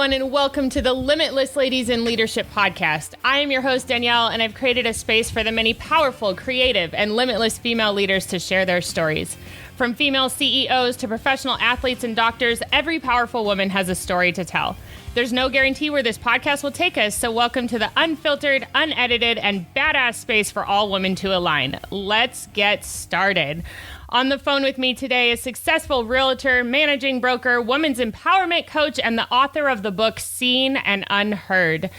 everyone, and welcome to the Limitless Ladies in Leadership podcast. I am your host, Danielle, and I've created a space for the many powerful, creative, and limitless female leaders to share their stories. From female CEOs to professional athletes and doctors, every powerful woman has a story to tell. There's no guarantee where this podcast will take us, so welcome to the unfiltered, unedited, and badass space for all women to align. Let's get started. On the phone with me today is successful realtor, managing broker, women's empowerment coach, and the author of the book Seen and Unheard.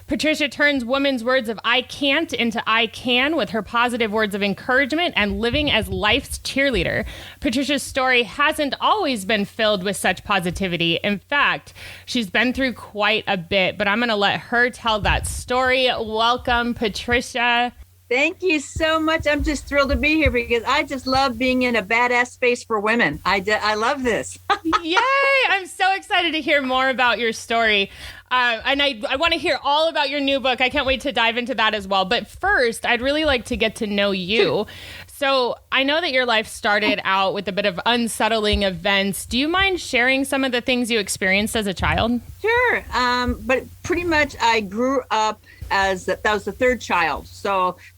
Patricia turns women's words of I can't into I can with her positive words of encouragement and living as life's cheerleader. Patricia's story hasn't always been filled with such positivity. In fact, she's been through quite a bit, but I'm going to let her tell that story. Welcome, Patricia. Thank you so much. I'm just thrilled to be here because I just love being in a badass space for women. I love this. Yay! I'm so excited to hear more about your story. And I want to hear all about your new book. I can't wait to dive into that as well. But first, I'd really like to get to know you. So I know that your life started out with a bit of unsettling events. Do you mind sharing some of the things you experienced as a child? Sure. But pretty much I grew up as that was the third child.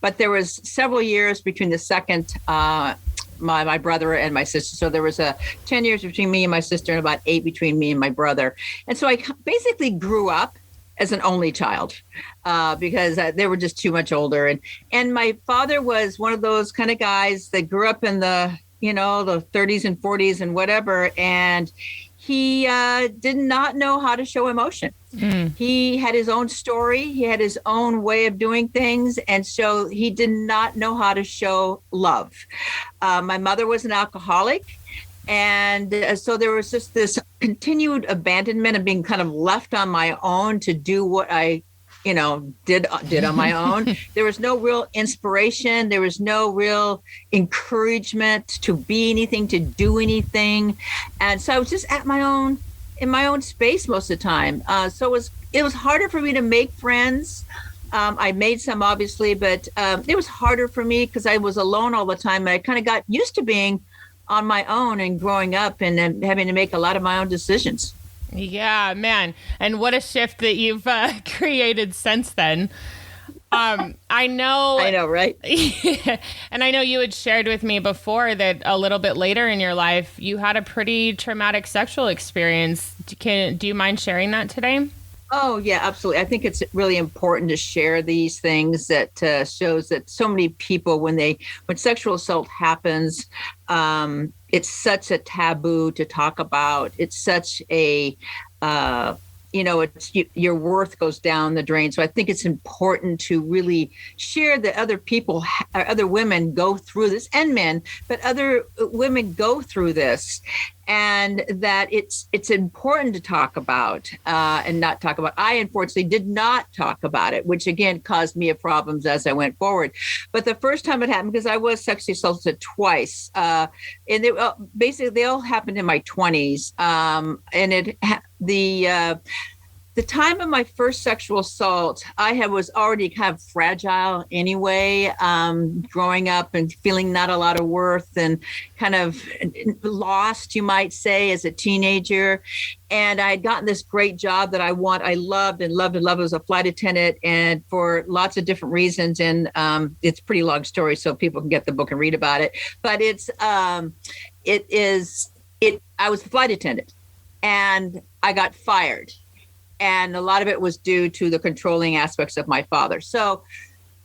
But there was several years between the second, my brother and my sister. So there was 10 years between me and my sister and about 8 between me and my brother. And so I basically grew up as an only child because they were just too much older. And my father was one of those kind of guys that grew up in the 30s and 40s and whatever. And he did not know how to show emotion. He had his own story. He had his own way of doing things. And so he did not know how to show love. My mother was an alcoholic. And so there was just this continued abandonment of being kind of left on my own to do what I did on my own. There was no real inspiration. There was no real encouragement to be anything, to do anything. And so I was just in my own space most of the time. So it was harder for me to make friends. I made some, obviously, but it was harder for me because I was alone all the time. And I kind of got used to being on my own and growing up and then having to make a lot of my own decisions. Yeah, man. And what a shift that you've created since then. I know. I know, right? And I know you had shared with me before that a little bit later in your life, you had a pretty traumatic sexual experience. Do you mind sharing that today? Oh, yeah, absolutely. I think it's really important to share these things that shows that so many people, when sexual assault happens, it's such a taboo to talk about. It's such a, your worth goes down the drain. So I think it's important to really share that other people, other women go through this, and men, but other women go through this, and that it's important to talk about and not talk about. I unfortunately did not talk about it, which again caused me problems as I went forward. But the first time it happened, because I was sexually assaulted twice, and they all happened in my 20s, the time of my first sexual assault, I was already kind of fragile anyway, growing up and feeling not a lot of worth and kind of lost, you might say, as a teenager. And I had gotten this great job that I loved. It was a flight attendant, and for lots of different reasons. And it's a pretty long story, so people can get the book and read about it. But I was a flight attendant, and I got fired. And a lot of it was due to the controlling aspects of my father. So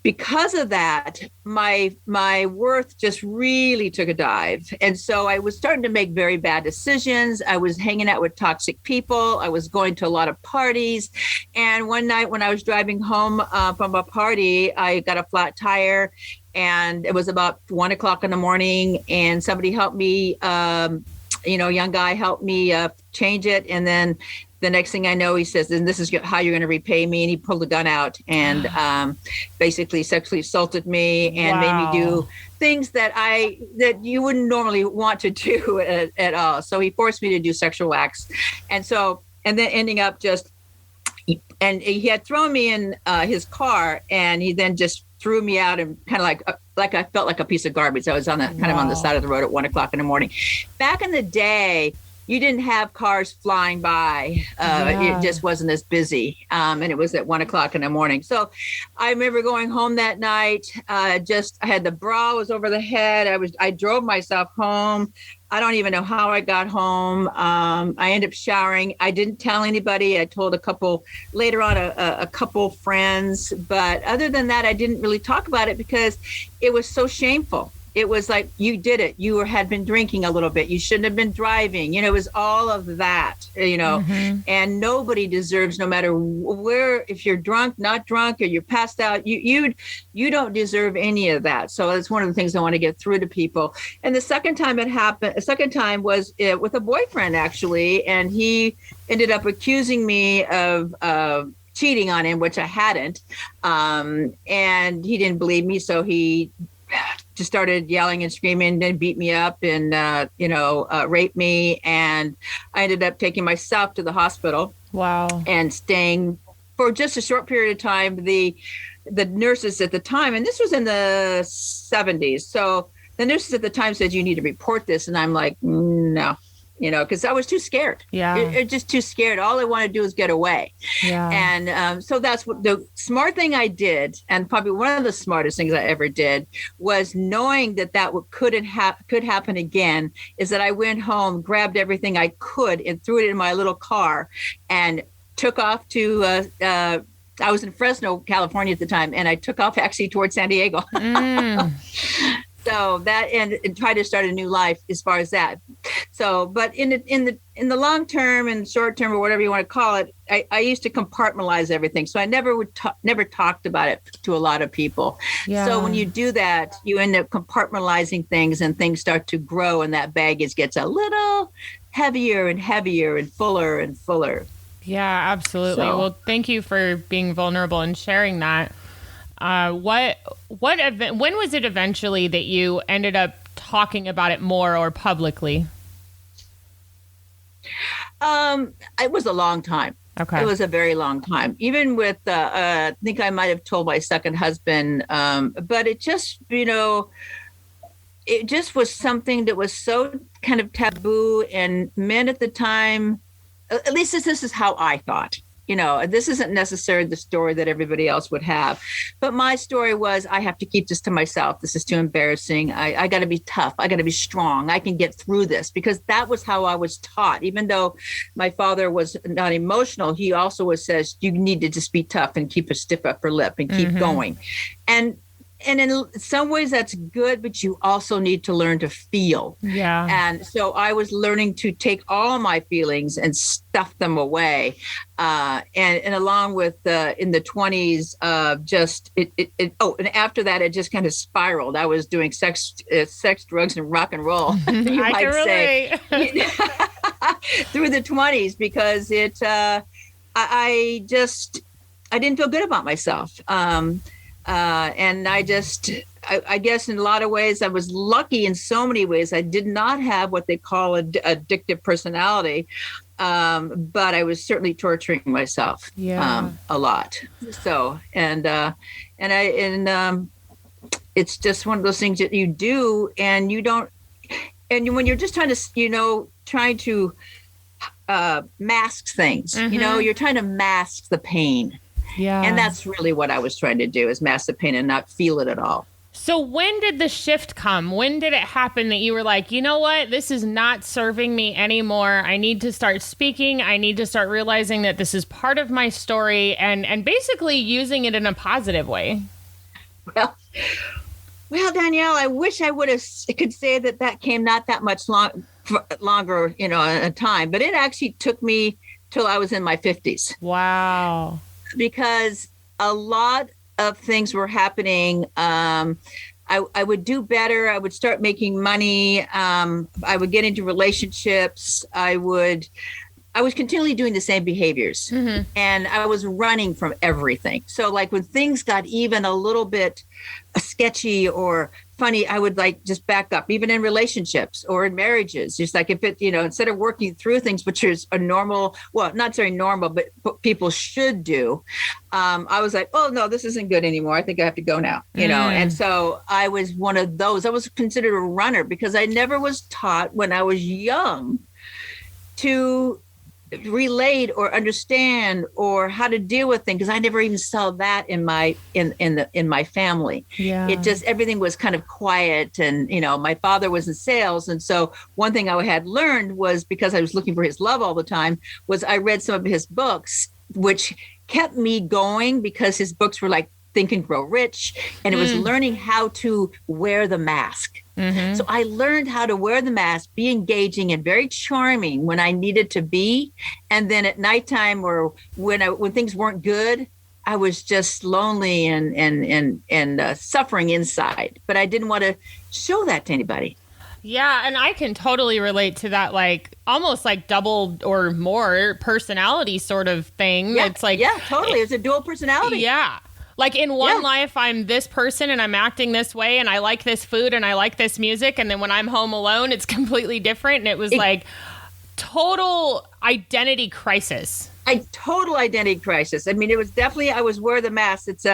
because of that, my worth just really took a dive. And so I was starting to make very bad decisions. I was hanging out with toxic people. I was going to a lot of parties. And one night when I was driving home from a party, I got a flat tire. And it was about 1 o'clock in the morning. And somebody helped me, young guy helped me change it. And then the next thing I know, he says, and this is how you're going to repay me. And he pulled a gun out and basically sexually assaulted me and made me do things that you wouldn't normally want to do at all. So he forced me to do sexual acts. And then ending up and he had thrown me in his car, and he then just threw me out and kind of like I felt like a piece of garbage. I was on the side of the road at 1 o'clock in the morning. Back in the day, you didn't have cars flying by. It just wasn't as busy. And it was at 1:00 in the morning. So I remember going home that night. I had the bra was over the head. I drove myself home. I don't even know how I got home. I ended up showering. I didn't tell anybody. I told a couple later on, a couple friends. But other than that, I didn't really talk about it because it was so shameful. It was like, you did it. You had been drinking a little bit. You shouldn't have been driving. It was all of that, and nobody deserves, no matter where, if you're drunk, not drunk, or you're passed out, you don't deserve any of that. So that's one of the things I want to get through to people. And the second time it happened, was with a boyfriend, actually. And he ended up accusing me of cheating on him, which I hadn't. And he didn't believe me. So he just started yelling and screaming and beat me up and, raped me. And I ended up taking myself to the hospital. Wow. And staying for just a short period of time. The nurses at the time, and this was in the 70s. So the nurses at the time said, you need to report this. And I'm like, no. Because I was too scared. Yeah. Just too scared. All I wanted to do was get away. Yeah. And so that's what the smart thing I did. And probably one of the smartest things I ever did was knowing that could happen again, is that I went home, grabbed everything I could and threw it in my little car and took off to, I was in Fresno, California at the time. And I took off actually towards San Diego. So that and try to start a new life as far as that. So, but in the long term and short term, or whatever you want to call it, I used to compartmentalize everything. So I never talked about it to a lot of people. Yeah. So when you do that, you end up compartmentalizing things, and things start to grow, and that baggage gets a little heavier and heavier and fuller and fuller. Yeah, absolutely. So, well, thank you for being vulnerable and sharing that. When was it eventually that you ended up talking about it more or publicly? It was a long time. Okay. It was a very long time. Even with, I think I might have told my second husband, but it just, it just was something that was so kind of taboo, and men at the time, at least this is how I thought. This isn't necessarily the story that everybody else would have. But my story was, I have to keep this to myself. This is too embarrassing. I got to be tough. I got to be strong. I can get through this, because that was how I was taught. Even though my father was not emotional, he also says, you need to just be tough and keep a stiff upper lip and keep going. And in some ways that's good, but you also need to learn to feel. Yeah. And so I was learning to take all my feelings and stuff them away. And along with in the 20s, and after that, it just kind of spiraled. I was doing sex, drugs, and rock and roll. You I might can say. Through the 20s, because I didn't feel good about myself. And I guess in a lot of ways, I was lucky in so many ways. I did not have what they call addictive personality, but I was certainly torturing myself a lot. So, it's just one of those things that you do, and you don't, and when you're just trying to mask things, you're trying to mask the pain. Yeah. And that's really what I was trying to do, is mask the pain and not feel it at all. So when did the shift come? When did it happen that you were like, you know what, this is not serving me anymore. I need to start speaking. I need to start realizing that this is part of my story, and basically using it in a positive way. Well, Danielle, I wish I could say that came not that much longer, a time, but it actually took me till I was in my 50s. Wow. Because a lot of things were happening. I would do better. I would start making money. I would get into relationships. I was continually doing the same behaviors, and I was running from everything. So like when things got even a little bit sketchy or funny, I would just back up, even in relationships or in marriages. Just like if it, instead of working through things, which is a normal, well, not very normal, but people should do. I was like, oh no, this isn't good anymore. I think I have to go now, And so I was one of those. I was considered a runner because I never was taught when I was young to relate or understand or how to deal with things, because I never even saw that in my family. Yeah. It just, everything was kind of quiet, and my father was in sales, and so one thing I had learned was, because I was looking for his love all the time, was I read some of his books, which kept me going, because his books were like Think and Grow Rich, and it was learning how to wear the mask. Mm-hmm. So I learned how to wear the mask, be engaging and very charming when I needed to be. And then at nighttime, or when things weren't good, I was just lonely and suffering inside. But I didn't want to show that to anybody. Yeah, and I can totally relate to that, like almost like double or more personality sort of thing. Yeah, it's like, yeah, totally. It's a dual personality. Yeah. Like in one life, I'm this person and I'm acting this way and I like this food and I like this music. And then when I'm home alone, it's completely different. And it was like total identity crisis. Total identity crisis. I mean, it was definitely, I was wear the mask. It's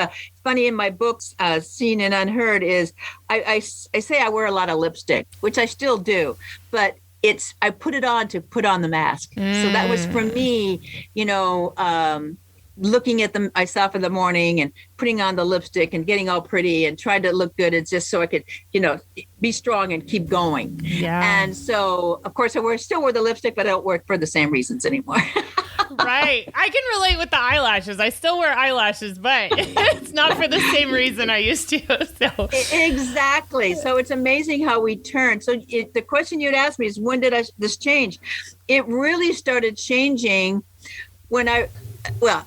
funny in my books, Seen and Unheard, is I say I wear a lot of lipstick, which I still do, but I put it on to put on the mask. So that was for me, looking at myself in the morning and putting on the lipstick and getting all pretty and trying to look good. It's just so I could, be strong and keep going. Yeah. And so, of course, still wear the lipstick, but I don't wear it for the same reasons anymore. Right. I can relate with the eyelashes. I still wear eyelashes, but it's not for the same reason I used to. So. Exactly. So it's amazing how we turn. So the question you'd ask me is, when did this change? It really started changing when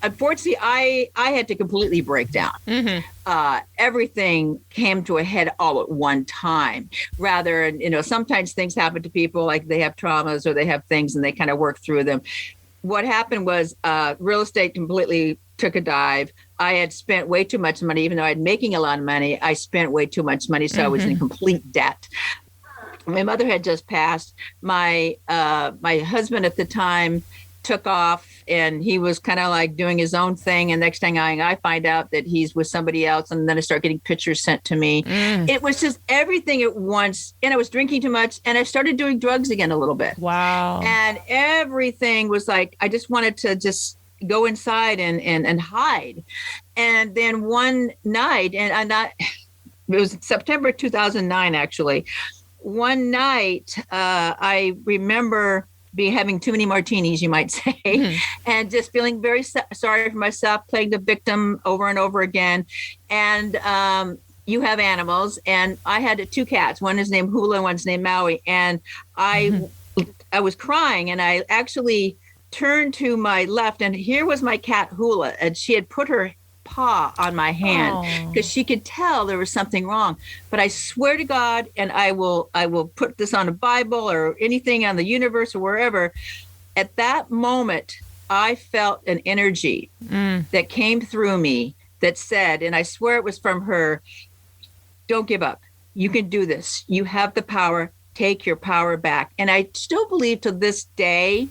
unfortunately, I had to completely break down. Mm-hmm. Everything came to a head all at one time. Rather, sometimes things happen to people, like they have traumas or they have things and they kind of work through them. What happened was real estate completely took a dive. I had spent way too much money, even though I was making a lot of money. I spent way too much money, so I was in complete debt. My mother had just passed. My husband at the time took off, and he was kind of like doing his own thing. And next thing I find out that he's with somebody else. And then I start getting pictures sent to me. It was just everything at once. And I was drinking too much, and I started doing drugs again a little bit. Wow. And everything was like, I just wanted to just go inside and hide. And then one night, it was September 2009, actually. One night, I remember having too many martinis, you might say, and just feeling very sorry for myself, playing the victim over and over again. And you have animals, and I had two cats. One is named Hula, one's named Maui. And I was crying, and I actually turned to my left, and here was my cat Hula, and she had put her paw on my hand because she could tell there was something wrong. But I swear to God, and I will put this on a Bible or anything on the universe or wherever, at that moment I felt an energy that came through me that said, and I swear it was from her, don't give up. You can do this. You have the power. Take your power back. And I still believe to this day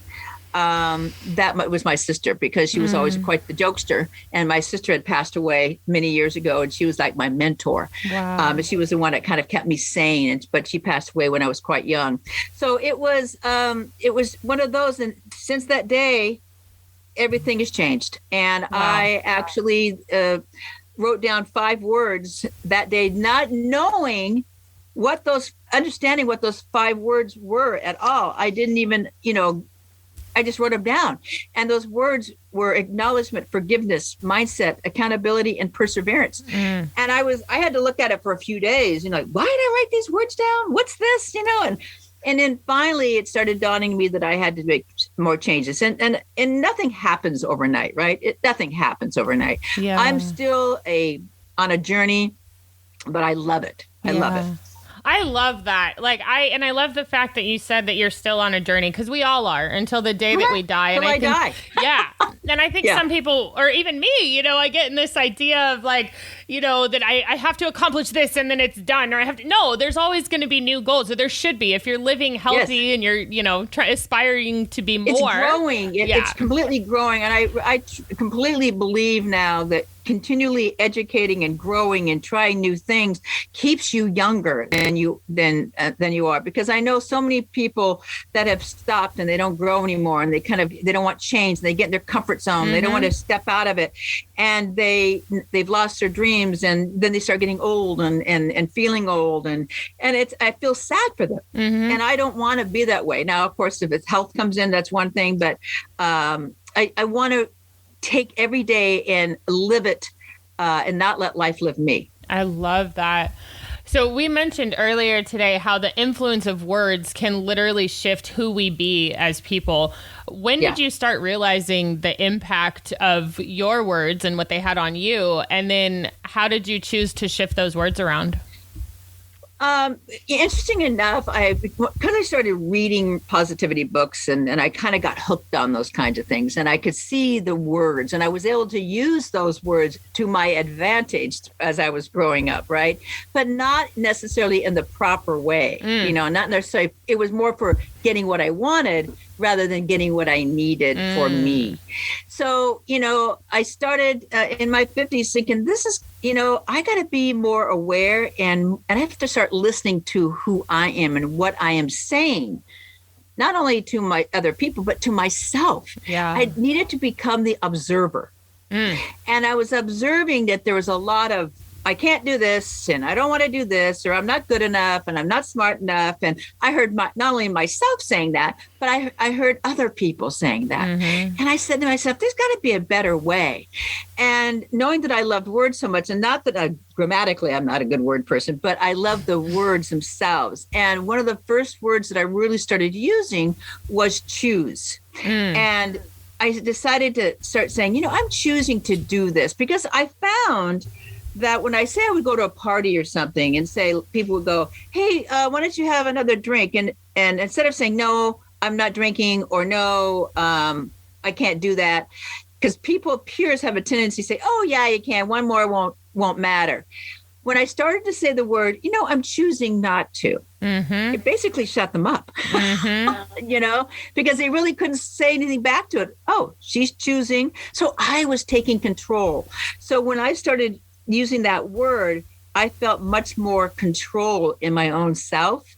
that was my sister, because she was always quite the jokester, and my sister had passed away many years ago, and she was like my mentor. Wow. She was the one that kind of kept me sane, but she passed away when I was quite young. So it was one of those, and since that day, everything has changed. And I actually wrote down 5 words that day, not knowing understanding what those 5 words were at all. I didn't even, I just wrote them down. And those words were acknowledgement, forgiveness, mindset, accountability, and perseverance. And I had to look at it for a few days, like, why did I write these words down? What's this? And then finally it started dawning on me that I had to make more changes. And nothing happens overnight, right? Nothing happens overnight. Yeah. I'm still on a journey, but I love it. I love it. I love that. I love the fact that you said that you're still on a journy, because we all are, until the day that we die. And I die. Yeah. And I think some people, or even me, I get in this idea of that I have to accomplish this and then it's done, or I have to, no, there's always going to be new goals. So there should be, if you're living healthy and you're, aspiring to be more. It's growing. It's completely growing. And I completely believe now that continually educating and growing and trying new things keeps you younger than you are. Because I know so many people that have stopped and they don't grow anymore, and they don't want change, and they get in their comfort zone. They don't want to step out of it, and they've lost their dreams, and then they start getting old and feeling old, and I feel sad for them, and I don't want to be that way. Now, of course, if it's health comes in, that's one thing, but I want to take every day and live it and not let life live me. I love that. So we mentioned earlier today how the influence of words can literally shift who we be as people. When did you start realizing the impact of your words and what they had on you? And then how did you choose to shift those words around? Interesting enough, I started reading positivity books, and I kind of got hooked on those kinds of things, and I could see the words, and I was able to use those words to my advantage as I was growing up, right? But not necessarily in the proper way, not necessarily. It was more for getting what I wanted rather than getting what I needed for me. So, I started in my 50s thinking, this is, I got to be more aware, and I have to start listening to who I am and what I am saying, not only to my other people, but to myself. Yeah. I needed to become the observer. And I was observing that there was a lot of, I can't do this, and I don't want to do this, or I'm not good enough, and I'm not smart enough. And I heard not only myself saying that, but I heard other people saying that. And I said to myself, there's got to be a better way. And knowing that I loved words so much, and not that grammatically I'm not a good word person, but I love the words themselves. And one of the first words that I really started using was choose. And I decided to start saying, I'm choosing to do this, because I found that when I say I would go to a party or something and say, people would go, hey, why don't you have another drink? And instead of saying, no, I'm not drinking, or no, I can't do that. Because peers have a tendency to say, oh, yeah, you can. One more won't matter. When I started to say the word, I'm choosing not to, it basically shut them up, because they really couldn't say anything back to it. Oh, she's choosing. So I was taking control. So when I started using that word, I felt much more control in my own self.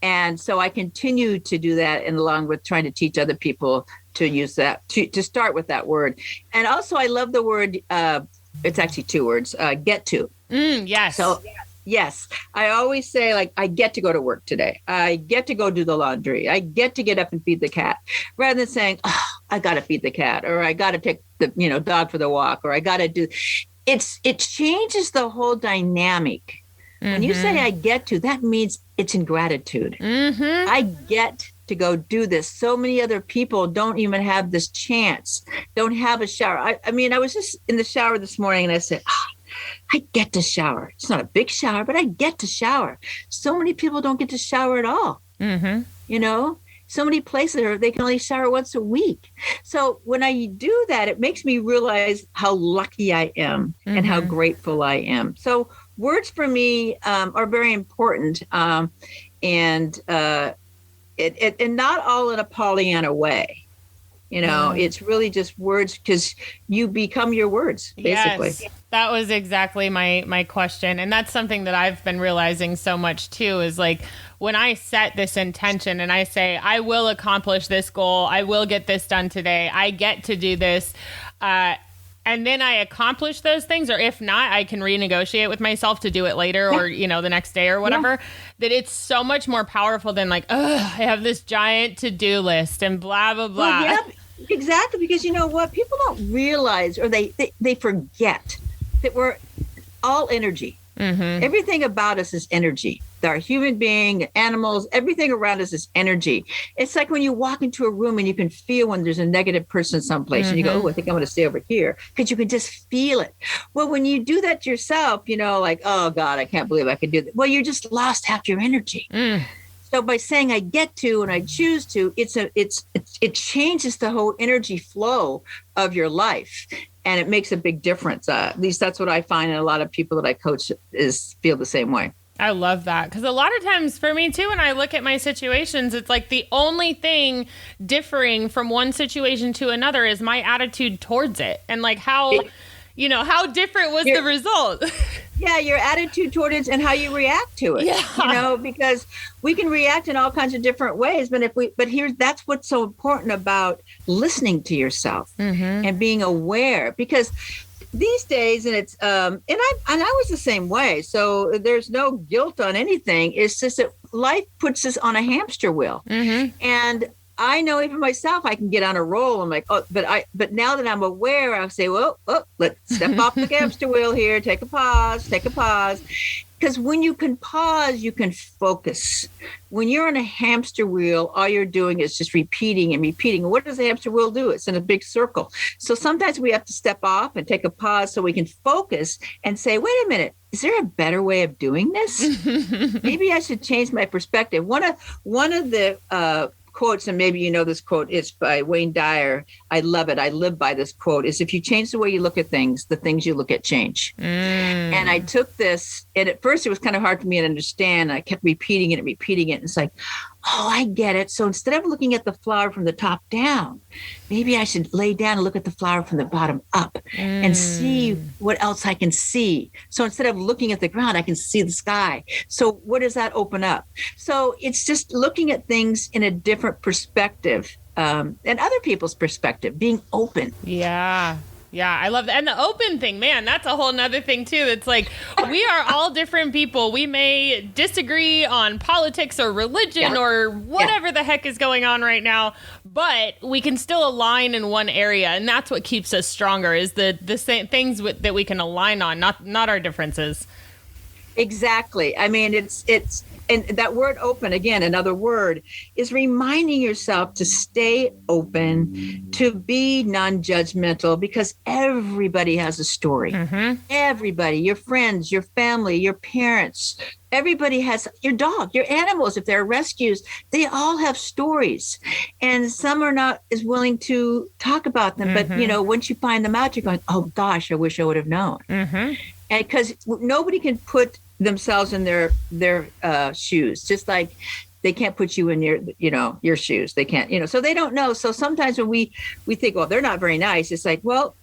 And so I continue to do that, and along with trying to teach other people to use that, to start with that word. And also I love the word, it's actually two words, get to. Yes. So yes, I always say, like, I get to go to work today. I get to go do the laundry. I get to get up and feed the cat, rather than saying, oh, I got to feed the cat, or I got to take the dog for the walk, or I got to do. It changes the whole dynamic. When you say I get to, that means it's in gratitude. I get to go do this. So many other people don't even have this chance, don't have a shower. I was just in the shower this morning, and I said, I get to shower. It's not a big shower, but I get to shower. So many people don't get to shower at all. So many places they can only shower once a week. So when I do that, it makes me realize how lucky I am and how grateful I am. So words for me are very important, and not all in a Pollyanna way. It's really just words, because you become your words, basically. Yes, that was exactly my question. And that's something that I've been realizing so much too, is like, when I set this intention and I say, I will accomplish this goal, I will get this done today, I get to do this, and then I accomplish those things, or if not, I can renegotiate with myself to do it later, or, the next day or whatever, that it's so much more powerful than like, I have this giant to-do list and blah, blah, blah. Well, yeah, exactly. Because you know what? People don't realize, or they forget that we're all energy. Everything about us is energy. Our human being, animals, everything around us is energy. It's like when you walk into a room and you can feel when there's a negative person someplace, and you go, oh, I think I'm going to stay over here, because you can just feel it. Well, when you do that yourself, like, oh God, I can't believe I can do that. Well, you just lost half your energy. So by saying I get to and I choose to, it changes the whole energy flow of your life. And it makes a big difference. At least that's what I find, and a lot of people that I coach feel the same way. I love that, because a lot of times for me too, when I look at my situations, it's like the only thing differing from one situation to another is my attitude towards it, and like how how different was the result? Yeah, your attitude toward it and how you react to it. Yeah. Because we can react in all kinds of different ways. That's what's so important about listening to yourself and being aware. Because these days, and it's and I was the same way. So there's no guilt on anything. It's just that life puts us on a hamster wheel, and I know even myself, I can get on a roll. I'm like, but now that I'm aware, I'll say, well, let's step off the hamster wheel here. Take a pause. Because when you can pause, you can focus. When you're on a hamster wheel, all you're doing is just repeating and repeating. What does the hamster wheel do? It's in a big circle. So sometimes we have to step off and take a pause so we can focus and say, wait a minute, is there a better way of doing this? Maybe I should change my perspective. One of the quotes, and maybe you know this quote, it's by Wayne Dyer. I love it. I live by this quote, is if you change the way you look at things, the things you look at change. And I took this, and at first it was kind of hard for me to understand. I kept repeating it. And it's like, oh, I get it. So instead of looking at the flower from the top down, maybe I should lay down and look at the flower from the bottom up and see what else I can see. So instead of looking at the ground, I can see the sky. So what does that open up? So it's just looking at things in a different perspective, and other people's perspective, being open. Yeah. Yeah, I love that. And the open thing, man, that's a whole nother thing too. It's like, we are all different people. We may disagree on politics or religion or whatever the heck is going on right now, but we can still align in one area. And that's what keeps us stronger, is the same things that we can align on, not our differences. Exactly. I mean, it's and that word open, again, another word, is reminding yourself to stay open, to be non-judgmental, because everybody has a story. Everybody, your friends, your family, your parents, everybody has, your dog, your animals, if they're rescues, they all have stories. And some are not as willing to talk about them. But, once you find them out, you're going, oh, gosh, I wish I would have known. And because nobody can put themselves in their shoes, just like they can't put you in your shoes. They can't, so they don't know. So sometimes when we think, well, they're not very nice, it's like, well,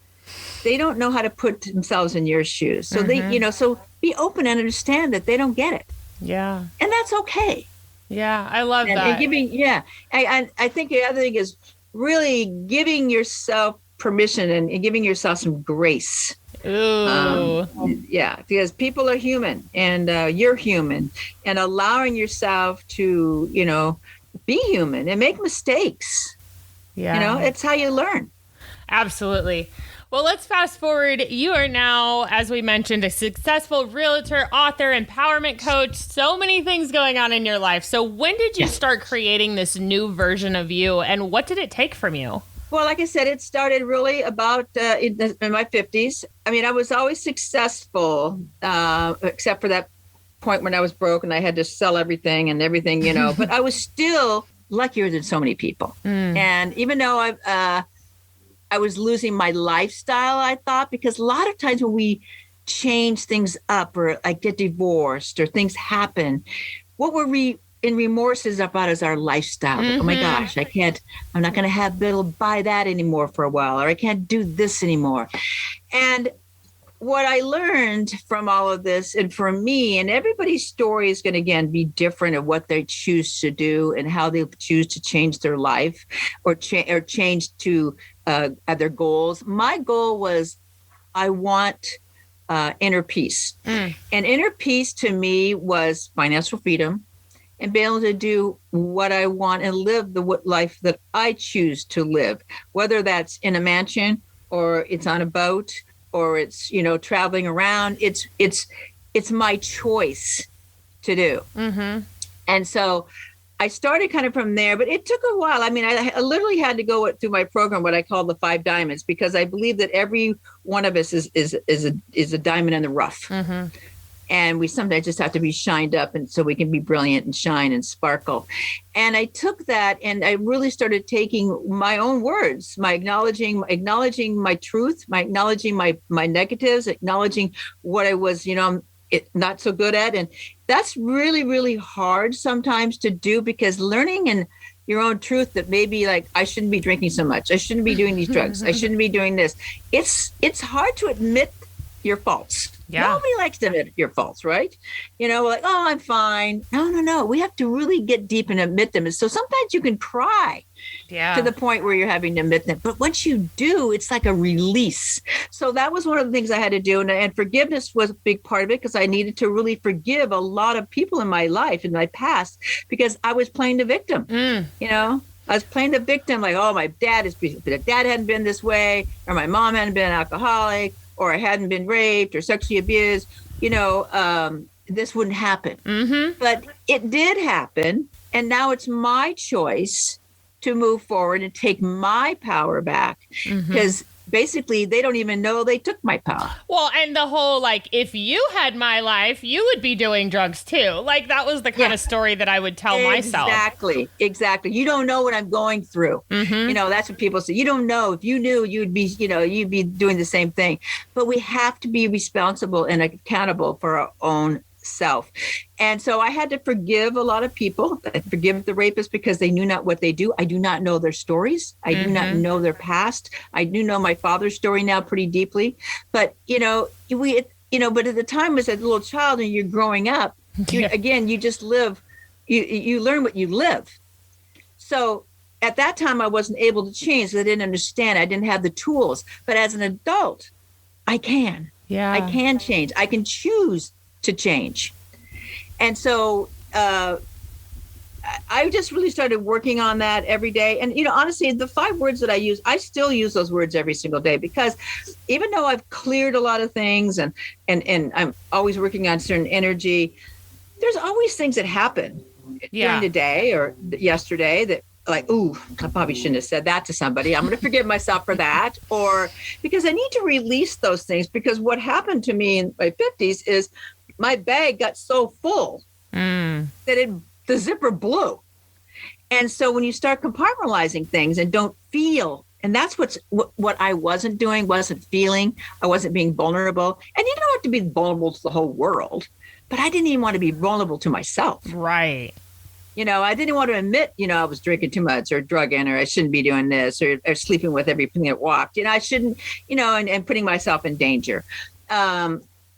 they don't know how to put themselves in your shoes. So they, so be open and understand that they don't get it. Yeah. And that's okay. Yeah. I love that. And giving, I think the other thing is really giving yourself permission and giving yourself some grace. Ooh. Because people are human, and you're human, and allowing yourself to, be human and make mistakes. Yeah. It's how you learn. Absolutely. Well, let's fast forward. You are now, as we mentioned, a successful realtor, author, empowerment coach, so many things going on in your life. So when did you start creating this new version of you, and what did it take from you? Well, like I said, it started really about in my 50s. I mean, I was always successful, except for that point when I was broke and I had to sell everything, but I was still luckier than so many people. And even though I was losing my lifestyle, I thought, because a lot of times when we change things up, or I get divorced or things happen, what we're in remorse is about is our lifestyle. Oh my gosh, I'm not going to be able to buy that anymore for a while, or I can't do this anymore. And what I learned from all of this, and for me, and everybody's story is going to, again, be different of what they choose to do and how they choose to change their life or change to their goals. My goal was, I want inner peace. And inner peace to me was financial freedom, and be able to do what I want and live the life that I choose to live, whether that's in a mansion or it's on a boat or it's, traveling around. It's my choice to do. And so I started kind of from there, but it took a while. I mean, I literally had to go through my program, what I call the 5 diamonds, because I believe that every one of us is a diamond in the rough. And we sometimes just have to be shined up, and so we can be brilliant and shine and sparkle. And I took that, and I really started taking my own words, my acknowledging my truth, my acknowledging my negatives, acknowledging what I was, not so good at. And that's really, really hard sometimes to do, because learning in your own truth that maybe like, I shouldn't be drinking so much. I shouldn't be doing these drugs. I shouldn't be doing this. It's hard to admit your faults. Yeah. Nobody likes to admit your faults, right? Like, oh, I'm fine. No. We have to really get deep and admit them. And so sometimes you can cry to the point where you're having to admit them. But once you do, it's like a release. So that was one of the things I had to do. And forgiveness was a big part of it, because I needed to really forgive a lot of people in my life, in my past, because I was playing the victim, I was playing the victim, like, oh, my dad hadn't been this way, or my mom hadn't been an alcoholic, or I hadn't been raped or sexually abused, this wouldn't happen. Mm-hmm. But it did happen. And now it's my choice to move forward and take my power back, because basically they don't even know they took my power. Well, and the whole, like, if you had my life, you would be doing drugs too. Like, that was the kind of story that I would tell myself. Exactly. You don't know what I'm going through. That's what people say. You don't know. If you knew, you'd be doing the same thing. But we have to be responsible and accountable for our own self. And so I had to forgive a lot of people. I forgive the rapists because they knew not what they do. I do not know their stories. I do not know their past. I do know my father's story now pretty deeply. But, but at the time as a little child and you're growing up, you just live, you learn what you live. So at that time, I wasn't able to change. I didn't understand. I didn't have the tools. But as an adult, I can. Yeah. I can change. I can choose to change. And so I just really started working on that every day. And, honestly, the 5 words that I use, I still use those words every single day, because even though I've cleared a lot of things and I'm always working on certain energy, there's always things that happen during the day or yesterday that, like, ooh, I probably shouldn't have said that to somebody. I'm going to forgive myself for that. Or because I need to release those things, because what happened to me in my 50s is my bag got so full that the zipper blew. And so when you start compartmentalizing things and don't feel, and that's what I wasn't doing, wasn't feeling, I wasn't being vulnerable. And you don't have to be vulnerable to the whole world, but I didn't even want to be vulnerable to myself. Right. I didn't want to admit, I was drinking too much or drugging, or I shouldn't be doing this, or sleeping with everything that walked. I shouldn't, and putting myself in danger.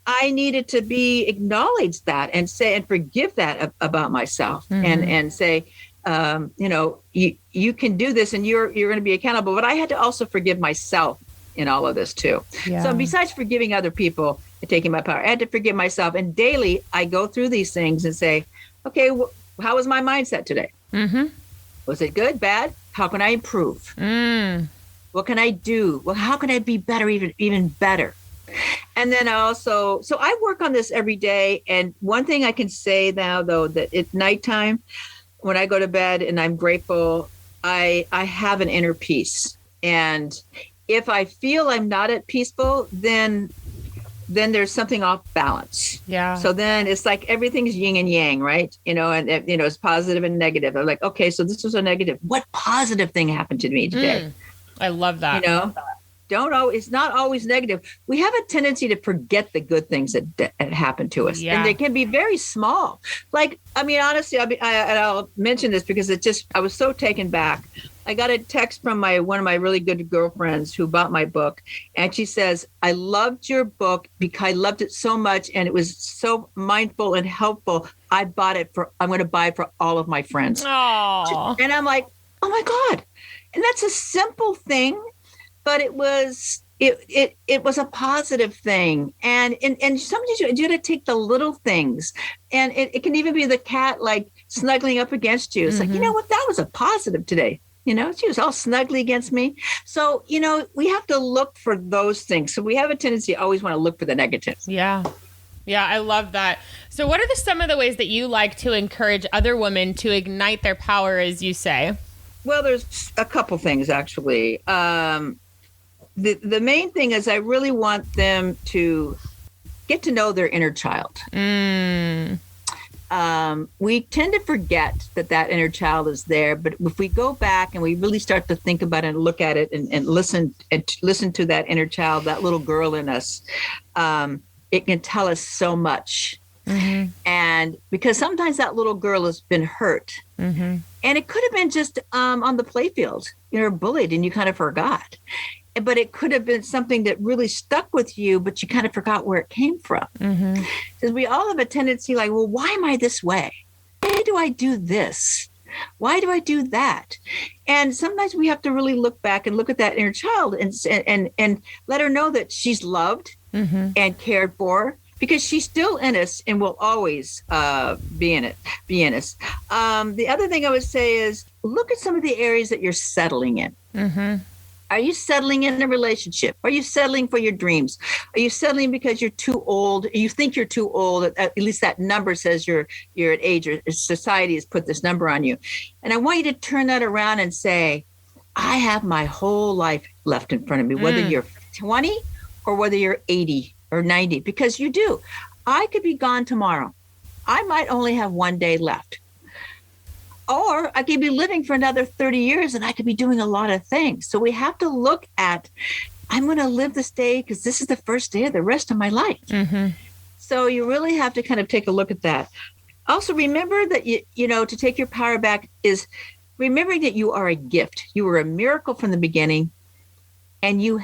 I needed to be acknowledged that and say and forgive that about myself, and say, you can do this, and you're going to be accountable. But I had to also forgive myself in all of this too. Yeah. So besides forgiving other people and taking my power, I had to forgive myself. And daily I go through these things and say, okay, how was my mindset today? Was it good, bad? How can I improve? What can I do? Well, how can I be better, even better? And then so I work on this every day. And one thing I can say now, though, that at nighttime, when I go to bed and I'm grateful, I have an inner peace. And if I feel I'm not at peaceful, then there's something off balance. Yeah. So then it's like everything's yin and yang, right? And it's positive and negative. I'm like, okay, so this was a negative. What positive thing happened to me today? I love that. It's not always negative. We have a tendency to forget the good things that happen to us. Yeah. And they can be very small. Like, honestly, I'll mention this because I was so taken back. I got a text from one of my really good girlfriends who bought my book. And she says, I loved your book because I loved it so much. And it was so mindful and helpful. I'm going to buy it for all of my friends. Aww. And I'm like, oh my God. And that's a simple thing. But it was a positive thing. And sometimes you got to take the little things. And it can even be the cat, like, snuggling up against you. It's like, you know what? That was a positive today. She was all snuggly against me. So, we have to look for those things. So we have a tendency to always want to look for the negative. Yeah. Yeah, I love that. So what are some of the ways that you like to encourage other women to ignite their power, as you say? Well, there's a couple things, actually. The main thing is I really want them to get to know their inner child. We tend to forget that inner child is there, but if we go back and we really start to think about it and look at it and listen to that inner child, that little girl in us, it can tell us so much. Mm-hmm. And because sometimes that little girl has been hurt, mm-hmm. and it could have been just on the playfield, bullied and you kind of forgot. But it could have been something that really stuck with you, but you kind of forgot where it came from. Mm-hmm. Because we all have a tendency like, well, why am I this way? Why do I do this? Why do I do that? And sometimes we have to really look back and look at that inner child and let her know that she's loved mm-hmm. and cared for, because she's still in us and will always be in us. The other thing I would say is look at some of the areas that you're settling in. Mm-hmm. Are you settling in a relationship? Are you settling for your dreams? Are you settling because you're too old? You think you're too old. At least that number says you're at age, or society has put this number on you. And I want you to turn that around and say, I have my whole life left in front of me, whether you're 20 or whether you're 80 or 90, because you do. I could be gone tomorrow. I might only have one day left. Or I could be living for another 30 years and I could be doing a lot of things. So we have to look at, I'm going to live this day because this is the first day of the rest of my life. Mm-hmm. So you really have to kind of take a look at that. Also, remember that, to take your power back is remembering that you are a gift. You were a miracle from the beginning. And you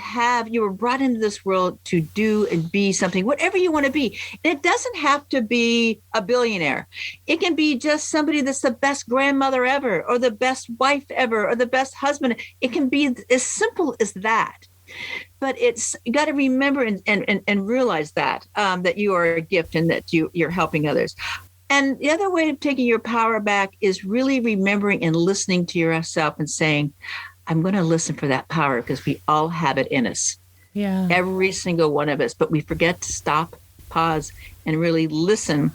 were brought into this world to do and be something, whatever you want to be. And it doesn't have to be a billionaire. It can be just somebody that's the best grandmother ever, or the best wife ever, or the best husband. It can be as simple as that. But you got to remember and realize that you are a gift and that you're helping others. And the other way of taking your power back is really remembering and listening to yourself and saying, I'm going to listen for that power, because we all have it in us. Yeah. Every single one of us. But we forget to stop, pause, and really listen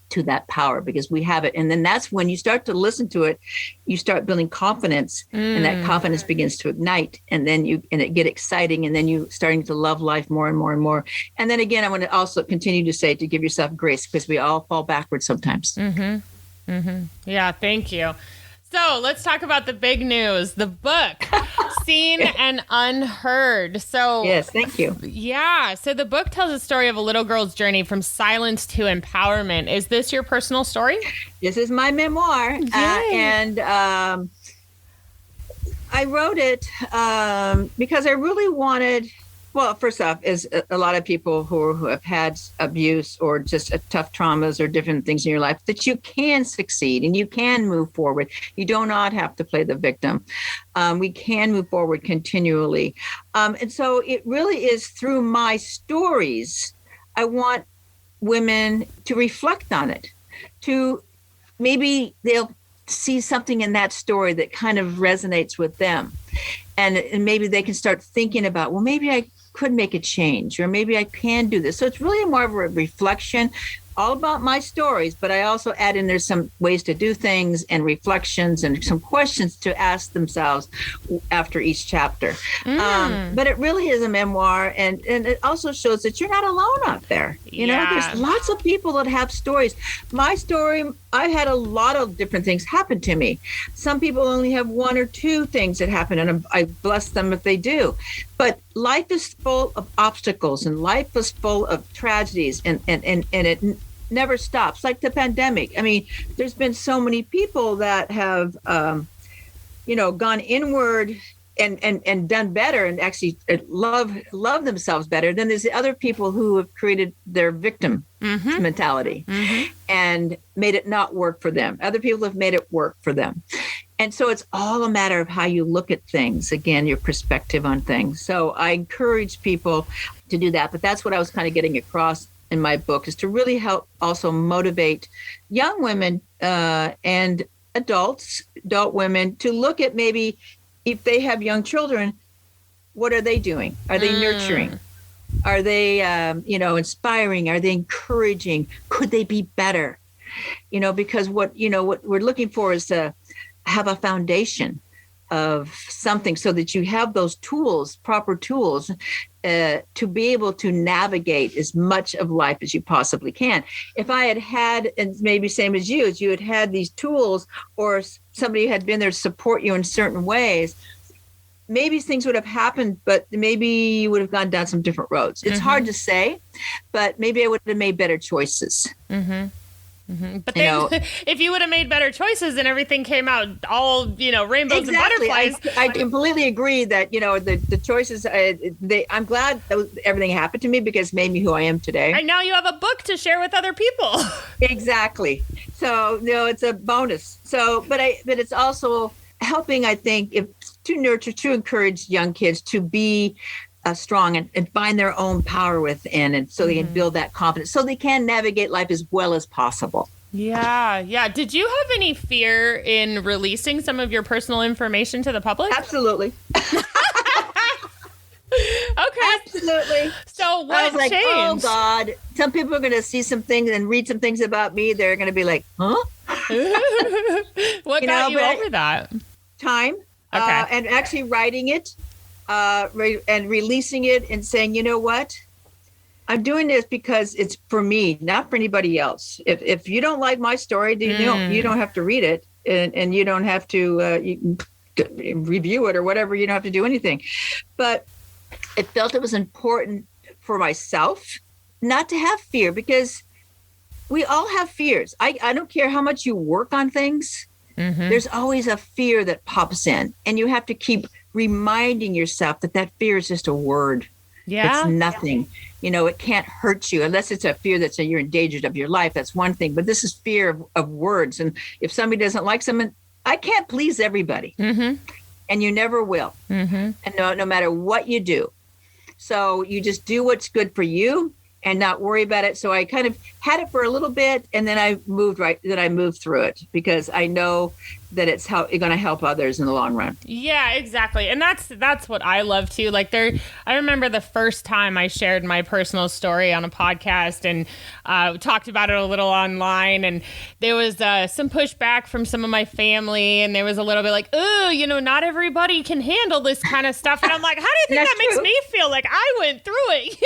to that power, because we have it. And then that's when you start to listen to it, you start building confidence, and that confidence begins to ignite. And then it get exciting. And then you starting to love life more and more and more. And then again, I want to also continue to say to give yourself grace, because we all fall backwards sometimes. Mm-hmm. Mm-hmm. Yeah. Thank you. So let's talk about the big news, the book, Seen and Unheard. So yes, thank you. Yeah. So the book tells a story of a little girl's journey from silence to empowerment. Is this your personal story? This is my memoir. And I wrote it because I really wanted, well, first off, is a lot of people who have had abuse or just tough traumas or different things in your life, that you can succeed and you can move forward. You do not have to play the victim. We can move forward continually. And so it really is through my stories, I want women to reflect on it, to maybe they'll see something in that story that kind of resonates with them. And maybe they can start thinking about, well, maybe I could make a change, or maybe I can do this. So it's really more of a reflection, all about my stories, but I also add in there's some ways to do things and reflections and some questions to ask themselves after each chapter. But it really is a memoir, and it also shows that you're not alone out there. You know, there's lots of people that have stories. My story, I had a lot of different things happen to me. Some people only have one or two things that happen, and I bless them if they do. But life is full of obstacles, and life is full of tragedies, and it never stops. Like the pandemic. I mean, there's been so many people that have, gone inward and done better, and actually love themselves better. Then there's the other people who have created their victim mentality and made it not work for them. Other people have made it work for them. And so it's all a matter of how you look at things. Again, your perspective on things. So I encourage people to do that. But that's what I was kind of getting across in my book, is to really help also motivate young women and adult women to look at maybe if they have young children, what are they doing? Are they nurturing? Are they, inspiring? Are they encouraging? Could they be better? Because what we're looking for is to have a foundation of something so that you have those tools, proper tools, to be able to navigate as much of life as you possibly can. If I had, and maybe same as you had these tools, or somebody had been there to support you in certain ways, maybe things would have happened, but maybe you would have gone down some different roads. It's hard to say, but maybe I would have made better choices. But then if you would have made better choices and everything came out all, rainbows and butterflies. I completely agree that, the choices, I'm glad that everything happened to me because it made me who I am today. And now you have a book to share with other people. Exactly. So, it's a bonus. So, but it's also helping, I think, to encourage young kids to be strong and find their own power within, and so they can build that confidence so they can navigate life as well as possible. Yeah. Did you have any fear in releasing some of your personal information to the public? Absolutely. Okay. Absolutely. So what changed? Oh God, some people are going to see some things and read some things about me. They're going to be like, huh? What got you over that? Time. Okay. And actually writing it. And releasing it and saying, you know what, I'm doing this because it's for me, not for anybody else. If you don't like my story, then you don't have to read it, and you don't have to review it or whatever. You don't have to do anything. But I felt it was important for myself not to have fear, because we all have fears. I don't care how much you work on things. There's always a fear that pops in, and you have to keep reminding yourself that fear is just a word. Yeah. It's nothing. It can't hurt you unless it's a fear that's you're in danger of your life. That's one thing. But this is fear of words. And if somebody doesn't like someone, I can't please everybody. And you never will. And no matter what you do. So you just do what's good for you and not worry about it. So I kind of had it for a little bit, and then I moved through it, because I know that it's going to help others in the long run. Yeah, exactly. And that's what I love too. Like I remember the first time I shared my personal story on a podcast and talked about it a little online, and there was some pushback from some of my family, and there was a little bit like, oh, not everybody can handle this kind of stuff. And I'm like, how do you think that makes me feel? Like I went through it,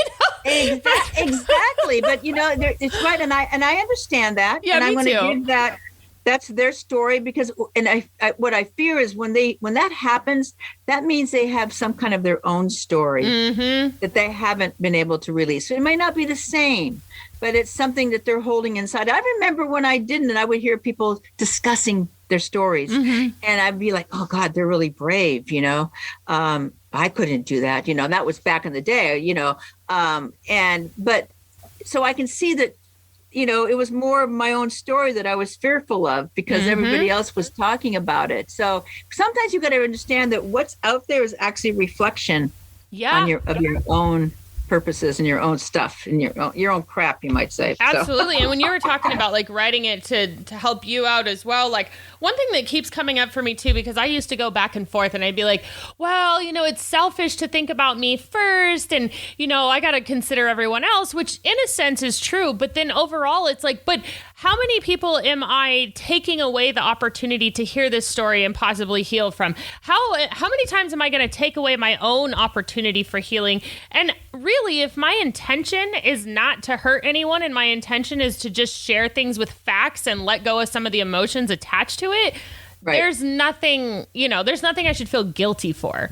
Exactly. But it's right. And I understand that. Yeah, and I'm me going to too. give that. That's their story, because, and I what I fear is when that happens, that means they have some kind of their own story that they haven't been able to release. It might not be the same, but it's something that they're holding inside. I remember when I didn't, and I would hear people discussing their stories, and I'd be like, oh God, they're really brave. I couldn't do that. That was back in the day, but so I can see that, it was more of my own story that I was fearful of, because everybody else was talking about it. So sometimes you got to understand that what's out there is actually reflection of your own purposes and your own stuff and your own crap, you might say. Absolutely. And when you were talking about like writing it to help you out as well, like one thing that keeps coming up for me too, because I used to go back and forth and I'd be like, well, it's selfish to think about me first. And, I got to consider everyone else, which in a sense is true. But then overall, it's like, but how many people am I taking away the opportunity to hear this story and possibly heal from? How many times am I going to take away my own opportunity for healing? And really, if my intention is not to hurt anyone and my intention is to just share things with facts and let go of some of the emotions attached to it, there's nothing, there's nothing I should feel guilty for.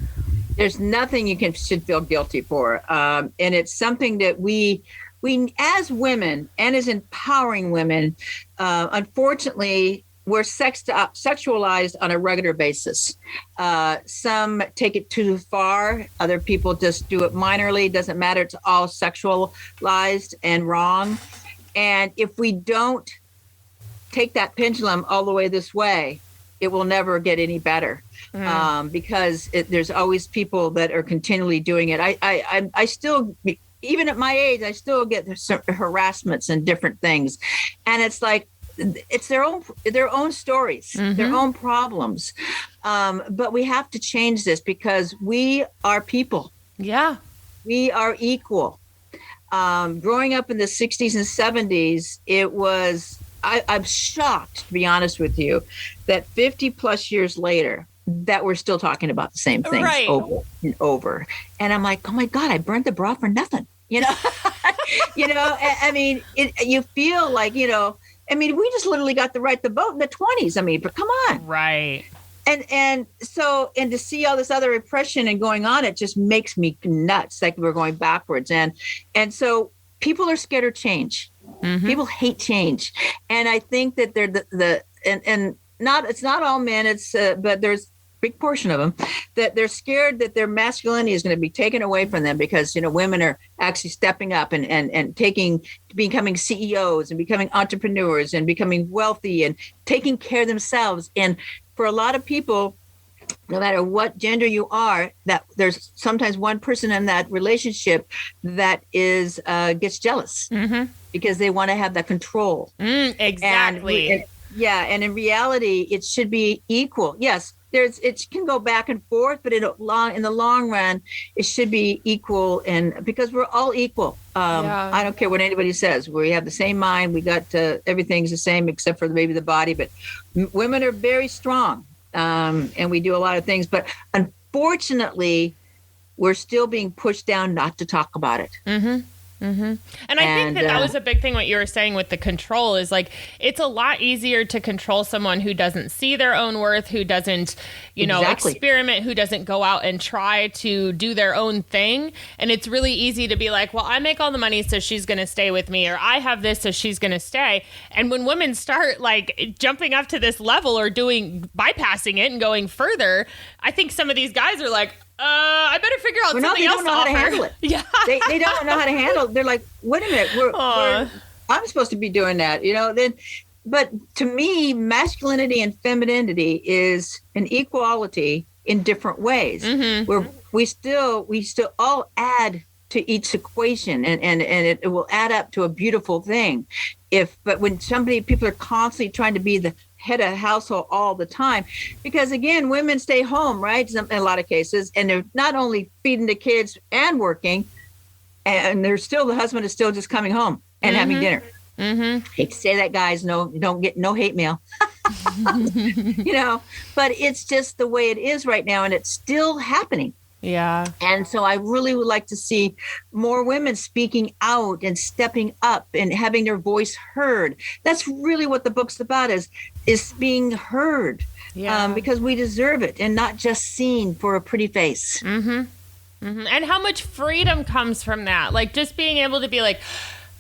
There's nothing you should feel guilty for. And it's something that we as women and as empowering women, unfortunately, we're sexualized on a regular basis. Some take it too far. Other people just do it minorly. It doesn't matter. It's all sexualized and wrong. And if we don't take that pendulum all the way this way, it will never get any better. Because there's always people that are continually doing it. I still, even at my age, I still get harassments and different things. And it's like, it's their own stories, their own problems. But we have to change this, because we are people. Yeah. We are equal. Growing up in the 60s and 70s, it was, I'm shocked, to be honest with you, that 50 plus years later, that we're still talking about the same things over and over. And I'm like, oh my God, I burned the bra for nothing. I mean, you feel like, we just literally got the right to vote in the 20s. I mean, but come on. Right. And so, and to see all this other repression and going on, it just makes me nuts. Like we're going backwards. And so people are scared of change. Mm-hmm. People hate change. And I think that they're it's not all men, but there's a big portion of them that they're scared that their masculinity is going to be taken away from them because, women are actually stepping up and becoming CEOs and becoming entrepreneurs and becoming wealthy and taking care of themselves. And for a lot of people, no matter what gender you are, that there's sometimes one person in that relationship that gets jealous because they want to have that control. Exactly. And in reality, it should be equal. Yes, it can go back and forth, but in the long run, it should be equal. And because we're all equal, I don't care what anybody says. We have the same mind. We got everything's the same except for maybe the body. But women are very strong, and we do a lot of things. But unfortunately, we're still being pushed down not to talk about it. Mm-hmm. Mm-hmm. And I think that was a big thing, what you were saying with the control is like, it's a lot easier to control someone who doesn't see their own worth, who doesn't, experiment, who doesn't go out and try to do their own thing. And it's really easy to be like, well, I make all the money, so she's going to stay with me, or I have this, so she's going to stay. And when women start like jumping up to this level or bypassing it and going further, I think some of these guys are like, I better figure out something else to offer. They don't know how to handle it. Yeah. they don't know how to handle it. They're like, wait a minute, I'm supposed to be doing that, but to me, masculinity and femininity is an equality in different ways, where we still all add to each equation and it will add up to a beautiful thing. But when people are constantly trying to be the head of household all the time, because again, women stay home, right? In a lot of cases, and they're not only feeding the kids and working, and the husband is still just coming home and having dinner. Hate to say that, guys, don't get no hate mail, but it's just the way it is right now. And it's still happening. Yeah. And so I really would like to see more women speaking out and stepping up and having their voice heard. That's really what the book's about, is being heard, because we deserve it and not just seen for a pretty face. And how much freedom comes from that? Like just being able to be like,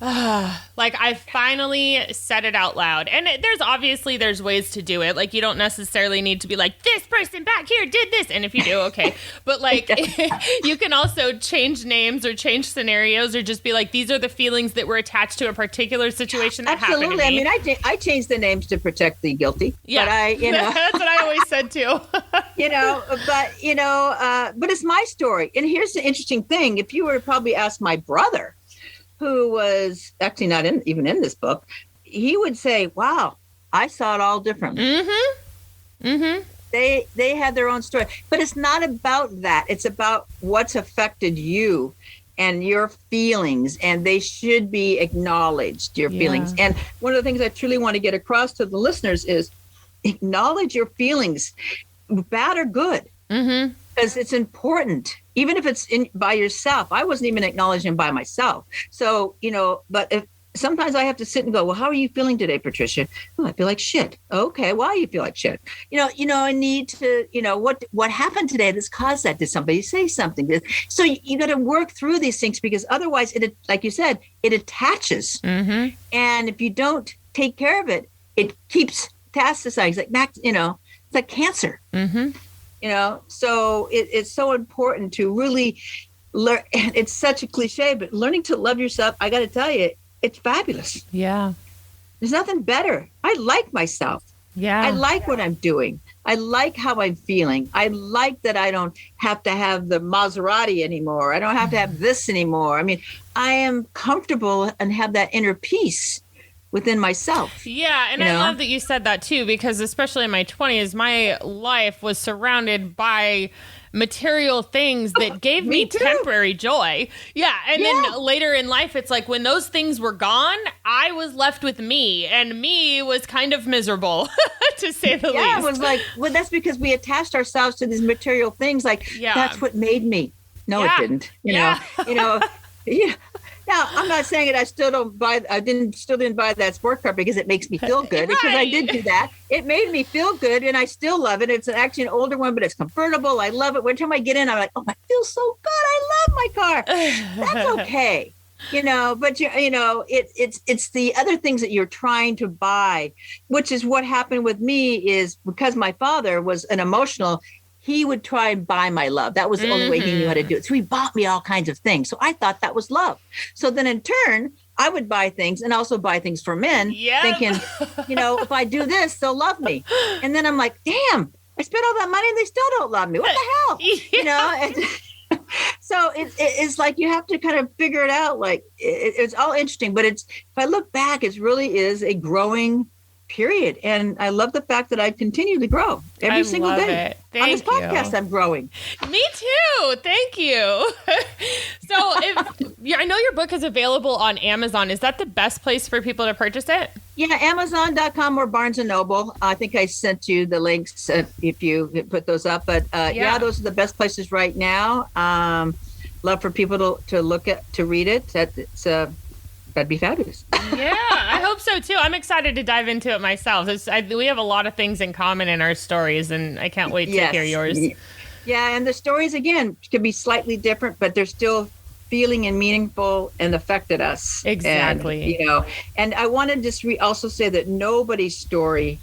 like I finally said it out loud. And there's ways to do it. Like you don't necessarily need to be like, this person back here did this. And if you do, okay. But like you can also change names or change scenarios or just be like, these are the feelings that were attached to a particular situation that happened to me. I mean, I changed the names to protect the guilty. Yeah. But that's what I always said too. But it's my story. And here's the interesting thing. If you were to probably ask my brother, who was actually not even in this book, he would say, wow, I saw it all differently. They had their own story. But it's not about that. It's about what's affected you and your feelings, and they should be acknowledged, your feelings. And one of the things I truly want to get across to the listeners is acknowledge your feelings, bad or good. Because it's important, even if it's by yourself. I wasn't even acknowledging by myself. So, but sometimes I have to sit and go, well, how are you feeling today, Patricia? Oh, I feel like shit. Okay, why do you feel like shit? I need to, what happened today that's caused that? Did somebody say something? So you got to work through these things, because otherwise, like you said, it attaches. And if you don't take care of it, it keeps metastasizing. It's like cancer. So it's so important to really learn. It's such a cliche, but learning to love yourself, I got to tell you, it's fabulous. Yeah. There's nothing better. I like myself. Yeah. I like what I'm doing. I like how I'm feeling. I like that I don't have to have the Maserati anymore. I don't have to have this anymore. I mean, I am comfortable and have that inner peace within myself. Yeah, and I love that you said that too, because especially in my 20s, my life was surrounded by material things that gave me temporary joy. Yeah, and then later in life, it's like when those things were gone, I was left with me, and me was kind of miserable, to say the least. Yeah, it was like, well, that's because we attached ourselves to these material things. Like, that's what made me. No, it didn't. You know. Now, I'm not saying that I didn't buy that sport car because it makes me feel good, because I did do that. It made me feel good, and I still love it. It's actually an older one, but it's convertible. I love it. Every time I get in, I'm like, oh, I feel so good. I love my car. That's okay. But it's the other things that you're trying to buy, which is what happened with me. Is because my father was an emotional, he would try and buy my love. That was the only way he knew how to do it. So he bought me all kinds of things. So I thought that was love. So then in turn, I would buy things, and also buy things for men, thinking, if I do this, they'll love me. And then I'm like, damn, I spent all that money and they still don't love me. What the hell? So it's like you have to kind of figure it out. Like it's all interesting, but if I look back, it really is a growing period. And I love the fact that I continue to grow every single day. On this podcast, I'm growing. Me too. Thank you. So I know your book is available on Amazon. Is that the best place for people to purchase it? Yeah, Amazon.com or Barnes & Noble. I think I sent you the links if you put those up. But those are the best places right now. Love for people to read it. That'd be fabulous. Yeah, I hope so too. I'm excited to dive into it myself. We have a lot of things in common in our stories, and I can't wait to hear yours. Yeah, and the stories, again, could be slightly different, but they're still feeling and meaningful and affected us. Exactly. And I want to just also say that nobody's story,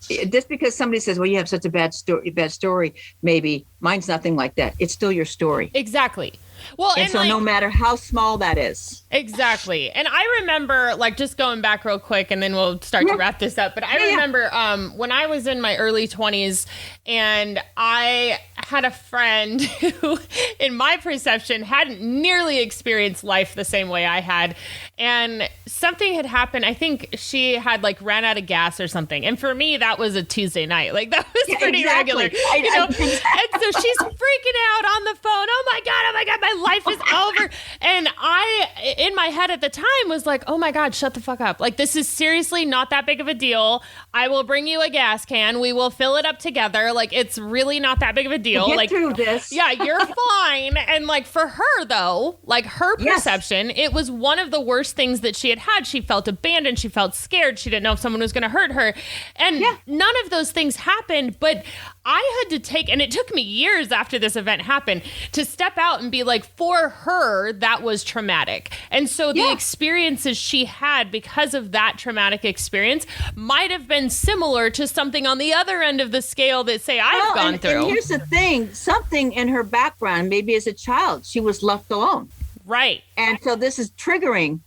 just because somebody says, well, you have such a bad story, maybe mine's nothing like that. It's still your story. Exactly. Well, and so no matter how small that is. Exactly. And I remember, just going back real quick, and then we'll start to wrap this up. But I remember when I was in my early 20s, and I had a friend who, in my perception, hadn't nearly experienced life the same way I had. And something had happened. I think she had ran out of gas or something. And for me, that was a Tuesday night. That was pretty regular. And so she's freaking out on the phone. Oh my God, my life is over. And I, in my head at the time, was like, oh my God, shut the fuck up. This is seriously not that big of a deal. I will bring you a gas can. We will fill it up together. It's really not that big of a deal. We'll get through this. Yeah, you're fine. And for her though, her perception, it was one of the worst things that she had. She felt abandoned. She felt scared. She didn't know if someone was going to hurt her. And none of those things happened, but I had to take, and it took me years after this event happened, to step out and be like, for her, that was traumatic. And so the experiences she had because of that traumatic experience might have been similar to something on the other end of the scale that, say, I've gone through. And here's the thing, something in her background, maybe as a child, she was left alone. Right. And so this is triggering.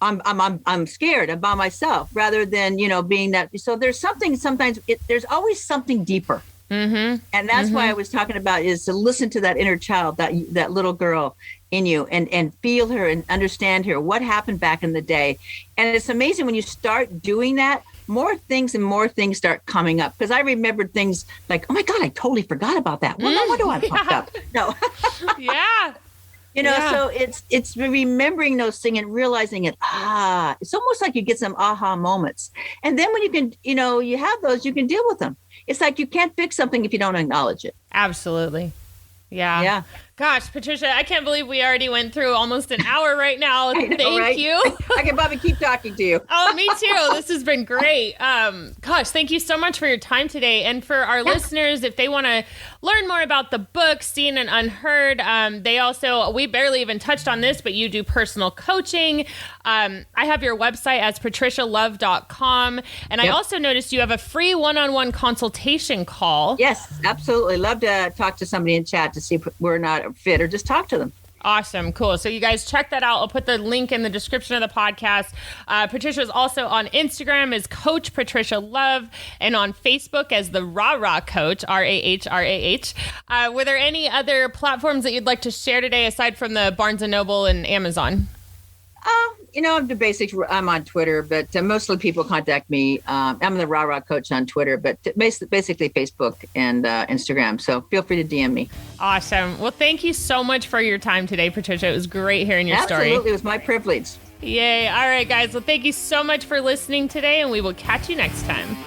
I'm scared. I'm by myself, rather than, being that. So there's something, sometimes there's always something deeper. Mm-hmm. And that's why I was talking about, is to listen to that inner child, that little girl in you, and feel her and understand her, what happened back in the day. And it's amazing when you start doing that, more things start coming up. Because I remembered things like, oh my God, I totally forgot about that. Well, no wonder I fucked up. No. Yeah. So it's remembering those things and realizing it. It's almost like you get some aha moments. And then when you can, you have those, you can deal with them. It's like you can't fix something if you don't acknowledge it. Absolutely. Yeah. Gosh, Patricia, I can't believe we already went through almost an hour right now. Thank you. I can probably keep talking to you. Oh, me too. This has been great. Gosh, thank you so much for your time today. And for our listeners, if they want to learn more about the book, Seen and Unheard, we barely even touched on this, but you do personal coaching. I have your website as patricialove.com. And I also noticed you have a free one-on-one consultation call. Yes, absolutely. Love to talk to somebody in chat to see if we're not fit, or just talk to them. Awesome. Cool. So you guys check that out. I'll put the link in the description of the podcast. Patricia is also on Instagram as Coach Patricia Love, and on Facebook as the Rah Coach, RAHRAH. Were there any other platforms that you'd like to share today aside from the Barnes & Noble and Amazon? The basics. I'm on Twitter, but mostly people contact me. I'm the Rah Coach on Twitter, but basically Facebook and Instagram. So feel free to DM me. Awesome. Well, thank you so much for your time today, Patricia. It was great hearing your story. Absolutely. It was my privilege. Yay. All right, guys. Well, thank you so much for listening today, and we will catch you next time.